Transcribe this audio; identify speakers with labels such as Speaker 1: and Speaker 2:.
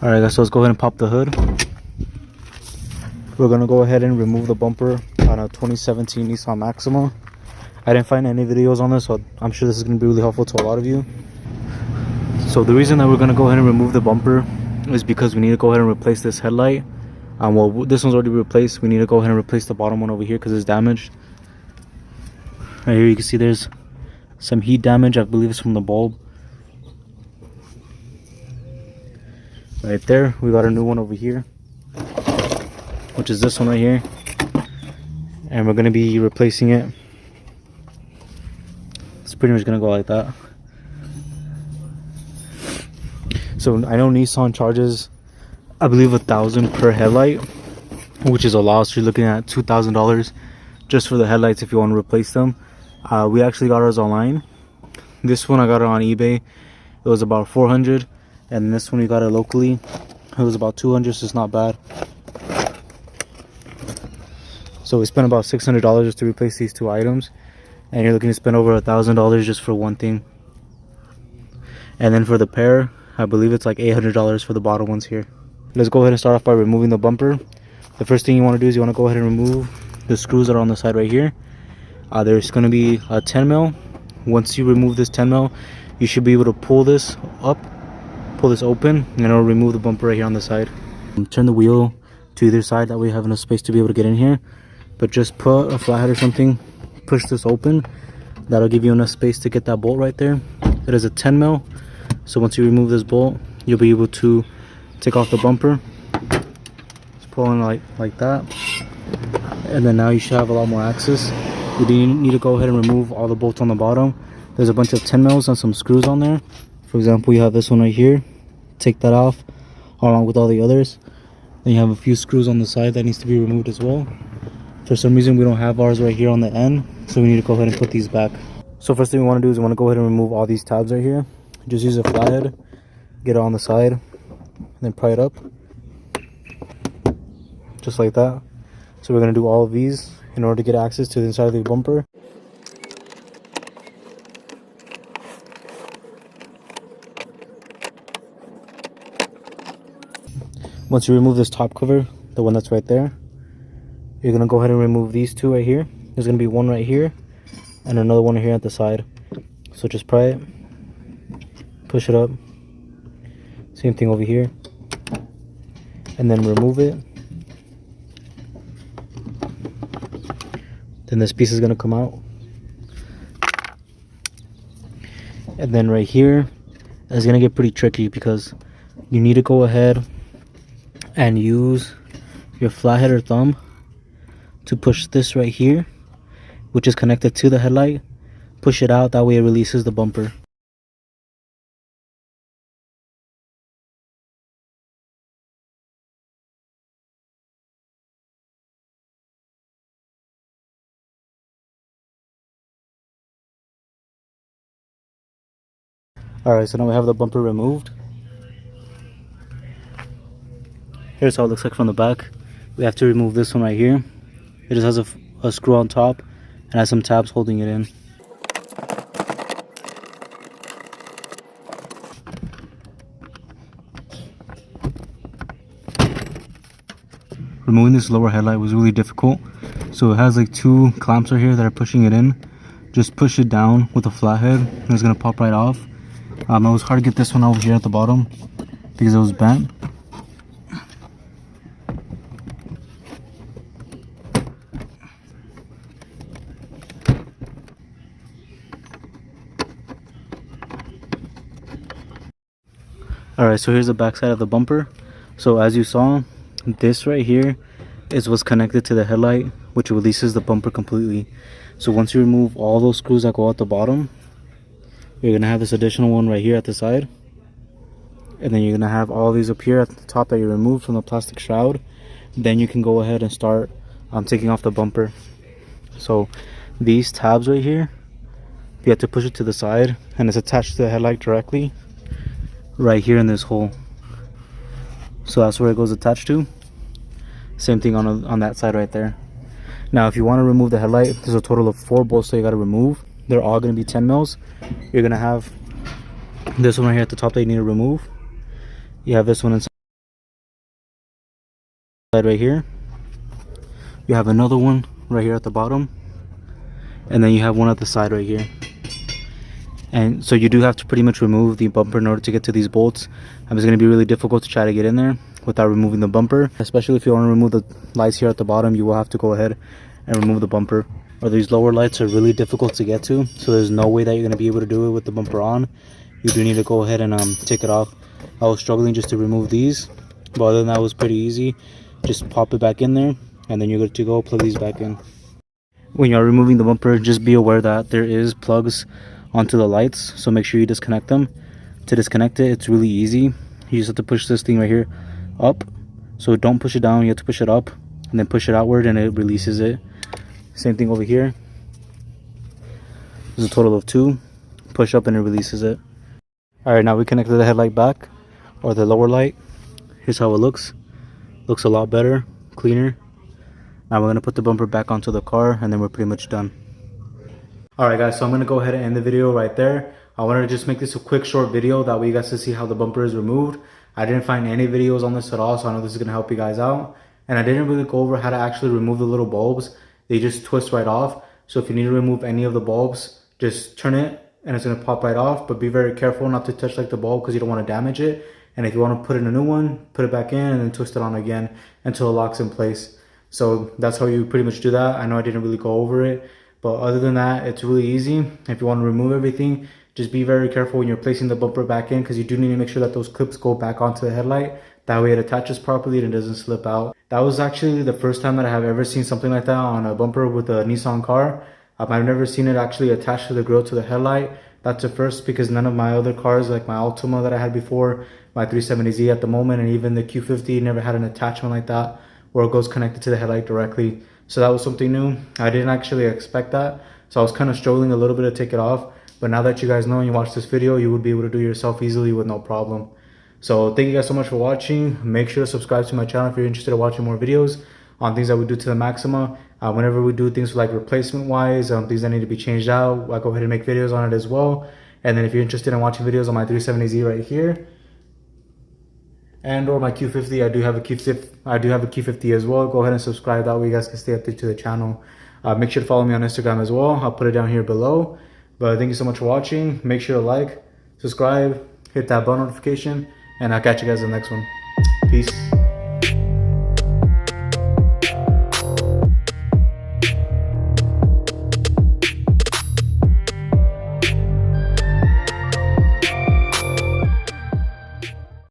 Speaker 1: Alright guys, so let's go ahead and pop the hood. We're gonna go ahead and remove the bumper on a 2017 Nissan Maxima. I didn't find any videos on this, so I'm sure this is gonna be really helpful to a lot of you. So the reason that we're gonna go ahead and remove the bumper is because we need to go ahead and replace this headlight. Well, this one's already replaced. We need to go ahead and replace the bottom one over here because it's damaged. Right here you can see there's some heat damage. I believe it's from the bulb. Right there, we got a new one over here, which is this one right here, and we're going to be replacing it. It's pretty much going to go like that. So I know Nissan charges, I believe, $1,000 per headlight, which is a lot. So you're looking at $2,000 just for the headlights if you want to replace them. We actually got ours online. This one I got it on eBay. It was about $400. And this one we got it locally. It was about $200, so it's not bad. So we spent about $600 just to replace these two items, and you're looking to spend over $1,000 just for one thing. And then for the pair, I believe it's like $800 for the bottom ones here. Let's go ahead and start off by removing the bumper. The first thing you want to do is you want to go ahead and remove the screws that are on the side right here. There's going to be a 10 mil. Once you remove this 10 mil, you should be able to pull this up. Pull this open, and it'll remove the bumper right here on the side. Turn the wheel to either side, that way you have enough space to be able to get in here. But just put a flathead or something, push this open. That'll give you enough space to get that bolt right there. It is a 10 mil, so once you remove this bolt, you'll be able to take off the bumper. Just pull in like that, and then now you should have a lot more access. You do need to go ahead and remove all the bolts on the bottom. There's a bunch of 10 mils and some screws on there. For example, you have this one right here. Take that off along with all the others. Then you have a few screws on the side that needs to be removed as well. For some reason we don't have ours right here on the end, so we need to go ahead and put these back. So first thing we want to do is we want to go ahead and remove all these tabs right here. Just use a flathead, get it on the side, and then pry it up just like that. So we're going to do all of these in order to get access to the inside of the bumper. Once you remove this top cover, the one that's right there, you're going to go ahead and remove these two right here. There's going to be one right here and another one here at the side. So just pry it, push it up, same thing over here, and then remove it. Then this piece is going to come out. And then right here is going to get pretty tricky because you need to go ahead and use your flathead or thumb to push this right here, which is connected to the headlight. Push it out, that way it releases the bumper. Alright, so now we have the bumper removed. Here's how it looks like from the back. We have to remove this one right here. It just has a screw on top and has some tabs holding it in. Removing this lower headlight was really difficult. So it has like two clamps right here that are pushing it in. Just push it down with a flathead and it's going to pop right off. It was hard to get this one over here at the bottom because it was bent. Alright, so here's the back side of the bumper. So as you saw, this right here is what's connected to the headlight, which releases the bumper completely. So once you remove all those screws that go out the bottom, you're going to have this additional one right here at the side. And then you're going to have all these up here at the top that you removed from the plastic shroud. Then you can go ahead and start taking off the bumper. So these tabs right here, you have to push it to the side and it's attached to the headlight directly right here in this hole. So that's where it goes attached to. Same thing on that side right there. Now if you want to remove the headlight, there's a total of 4 bolts that you got to remove. They're all going to be 10 mils. You're going to have this one right here at the top that you need to remove. You have this one inside. Side right here. You have another one right here at the bottom, and then you have one at the side right here. And so you do have to pretty much remove the bumper in order to get to these bolts. And it's going to be really difficult to try to get in there without removing the bumper. Especially if you want to remove the lights here at the bottom, you will have to go ahead and remove the bumper. Or these lower lights are really difficult to get to, so there's no way that you're going to be able to do it with the bumper on. You do need to go ahead and take it off. I was struggling just to remove these, but other than that, it was pretty easy. Just pop it back in there, and then you're good to go. Plug these back in. When you're removing the bumper, just be aware that there is plugs onto the lights, so make sure you disconnect them. To disconnect it, it's really easy. You just have to push this thing right here up. So don't push it down, you have to push it up and then push it outward, and it releases it. Same thing over here. There's a total of 2. Push up and it releases it. Alright, now we connected the headlight back, or the lower light. Here's how it looks. Looks a lot better, cleaner. Now we're going to put the bumper back onto the car, and then we're pretty much done. Alright guys, so I'm going to go ahead and end the video right there. I wanted to just make this a quick short video, that way you guys can see how the bumper is removed. I didn't find any videos on this at all, so I know this is going to help you guys out. And I didn't really go over how to actually remove the little bulbs. They just twist right off. So if you need to remove any of the bulbs, just turn it and it's going to pop right off. But be very careful not to touch like the bulb, because you don't want to damage it. And if you want to put in a new one, put it back in and then twist it on again until it locks in place. So that's how you pretty much do that. I know I didn't really go over it, but other than that, it's really easy. If you want to remove everything, just be very careful when you're placing the bumper back in, because you do need to make sure that those clips go back onto the headlight. That way it attaches properly and it doesn't slip out. That was actually the first time that I have ever seen something like that on a bumper with a Nissan car. I've never seen it actually attached to the grill to the headlight. That's a first, because none of my other cars, like my Altima that I had before, my 370Z at the moment, and even the Q50 never had an attachment like that where it goes connected to the headlight directly. So that was something new. I didn't actually expect that. So I was kind of struggling a little bit to take it off. But now that you guys know and you watch this video, you would be able to do it yourself easily with no problem. So thank you guys so much for watching. Make sure to subscribe to my channel if you're interested in watching more videos on things that we do to the Maxima. Whenever we do things like replacement wise, things that need to be changed out, I go ahead and make videos on it as well. And then if you're interested in watching videos on my 370Z right here, and or my Q50, I do have a Q50 as well. Go ahead and subscribe, that way you guys can stay updated to the channel. Make sure to follow me on Instagram as well. I'll put it down here below. But thank you so much for watching. Make sure to like, subscribe, hit that bell notification, and I'll catch you guys in the next one. Peace.